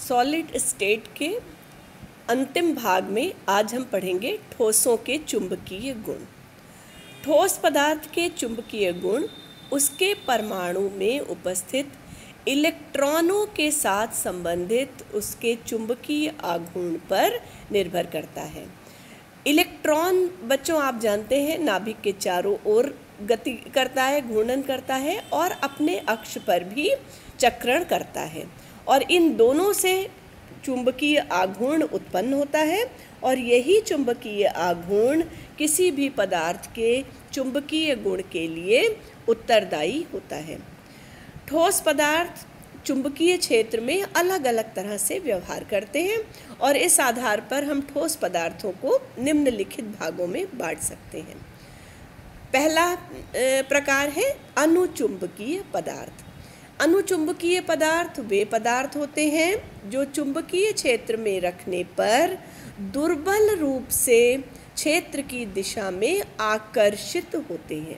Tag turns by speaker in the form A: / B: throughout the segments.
A: Solid state के अंतिम भाग में आज हम पढ़ेंगे ठोसों के चुंबकीय गुण। ठोस पदार्थ के चुंबकीय गुण उसके परमाणु में उपस्थित इलेक्ट्रॉनों के साथ संबंधित उसके चुंबकीय आघूर्ण पर निर्भर करता है। इलेक्ट्रॉन बच्चों आप जानते हैं नाभिक के चारों ओर गति करता है, घूर्णन करता है और अपने अक्ष पर भी चक्रण करता है और इन दोनों से चुंबकीय आघूर्ण उत्पन्न होता है और यही चुंबकीय आघूर्ण किसी भी पदार्थ के चुंबकीय गुण के लिए उत्तरदायी होता है। ठोस पदार्थ चुंबकीय क्षेत्र में अलग अलग तरह से व्यवहार करते हैं और इस आधार पर हम ठोस पदार्थों को निम्नलिखित भागों में बांट सकते हैं। पहला प्रकार है अनुचुंबकीय पदार्थ। अनुचुंबकीय पदार्थ वे पदार्थ होते हैं जो चुंबकीय क्षेत्र में रखने पर दुर्बल रूप से क्षेत्र की दिशा में आकर्षित होते हैं।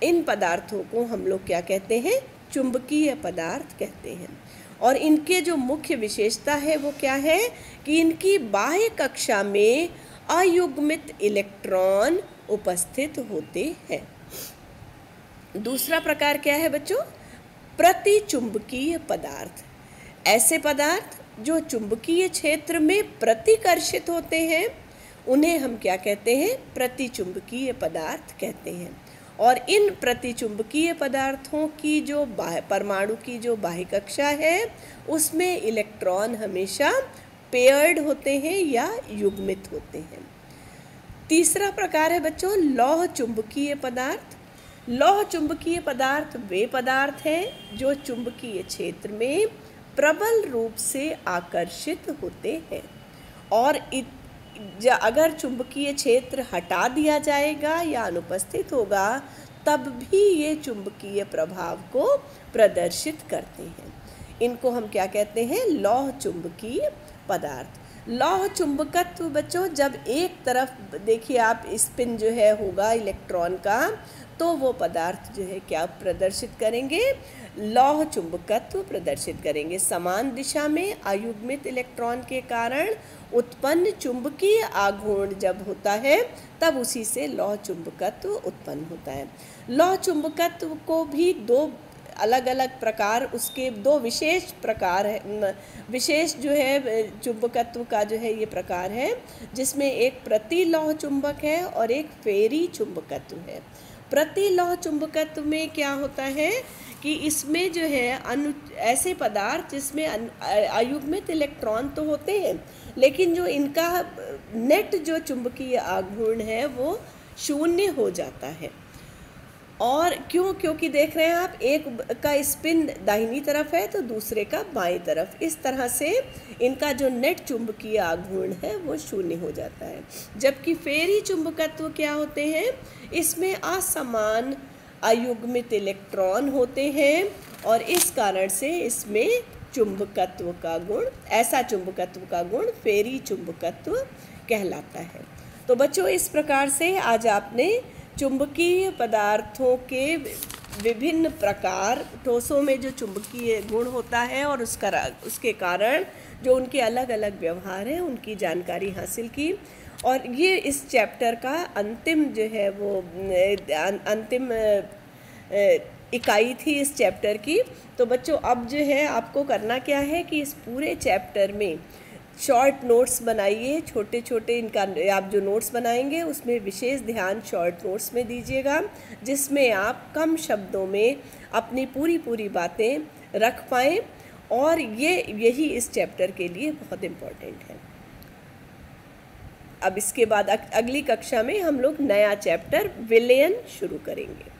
A: इन पदार्थों को हम लोग क्या कहते हैं? चुंबकीय पदार्थ कहते हैं। और इनके जो मुख्य विशेषता है वो क्या है कि इनकी बाह्य कक्षा में अयुग्मित इलेक्ट्रॉन उपस्थित होते हैं। दूसरा प्रकार क्या है बच्चों? प्रतिचुंबकीय पदार्थ। ऐसे पदार्थ जो चुंबकीय क्षेत्र में प्रतिकर्षित होते हैं उन्हें हम क्या कहते हैं? प्रतिचुंबकीय पदार्थ कहते हैं। और इन प्रतिचुंबकीय पदार्थों की जो परमाणु की जो बाह्य कक्षा है उसमें इलेक्ट्रॉन हमेशा पेयर्ड होते हैं या युग्मित होते हैं। तीसरा प्रकार है बच्चों लौह चुंबकीय पदार्थ। लौह चुंबकीय पदार्थ वे पदार्थ हैं जो चुंबकीय क्षेत्र में प्रबल रूप से आकर्षित होते हैं और अगर चुंबकीय क्षेत्र हटा दिया जाएगा या अनुपस्थित होगा तब भी ये चुंबकीय प्रभाव को प्रदर्शित करते हैं। इनको हम क्या कहते हैं? लौह चुंबकीय पदार्थ। लौह चुंबकत्व बच्चों जब एक तरफ देखिए आप स्पिन जो है होगा इलेक्ट्रॉन का तो वो पदार्थ जो है क्या प्रदर्शित करेंगे? लौह चुंबकत्व प्रदर्शित करेंगे। समान दिशा में अयुग्मित इलेक्ट्रॉन के कारण उत्पन्न चुंबकीय आघूर्ण जब होता है तब उसी से लौह चुंबकत्व उत्पन्न होता है। लौह चुंबकत्व को भी दो अलग अलग प्रकार, उसके दो विशेष प्रकार है। विशेष जो है चुंबकत्व का जो है ये प्रकार है जिसमें एक प्रतिलौह चुंबक है और एक फेरी चुंबकत्व है। प्रतिलौह चुंबकत्व में क्या होता है कि इसमें जो है ऐसे पदार्थ जिसमें अयुग्मित इलेक्ट्रॉन तो होते हैं लेकिन जो इनका नेट जो चुंबकीय आघूर्ण है वो शून्य हो जाता है। और क्योंकि देख रहे हैं आप एक का स्पिन दाहिनी तरफ है तो दूसरे का बाएं तरफ, इस तरह से इनका जो नेट चुंबकीय आघूर्ण है वो शून्य हो जाता है। जबकि फेरी चुंबकत्व क्या होते हैं? इसमें असमान अयुग्मित इलेक्ट्रॉन होते हैं और इस कारण से इसमें चुंबकत्व का गुण, ऐसा चुंबकत्व का गुण फेरी चुंबकत्व कहलाता है। तो बच्चों इस प्रकार से आज आपने चुंबकीय पदार्थों के विभिन्न प्रकार, ठोसों में जो चुंबकीय गुण होता है और उसके कारण जो उनके अलग अलग व्यवहार हैं उनकी जानकारी हासिल की। और ये इस चैप्टर का अंतिम जो है वो अंतिम इकाई थी इस चैप्टर की। तो बच्चों अब जो है आपको करना क्या है कि इस पूरे चैप्टर में शॉर्ट नोट्स बनाइए, छोटे छोटे। इनका आप जो नोट्स बनाएंगे उसमें विशेष ध्यान शॉर्ट नोट्स में दीजिएगा जिसमें आप कम शब्दों में अपनी पूरी बातें रख पाएँ और यही इस चैप्टर के लिए बहुत इम्पोर्टेंट है। अब इसके बाद अगली कक्षा में हम लोग नया चैप्टर विलयन शुरू करेंगे।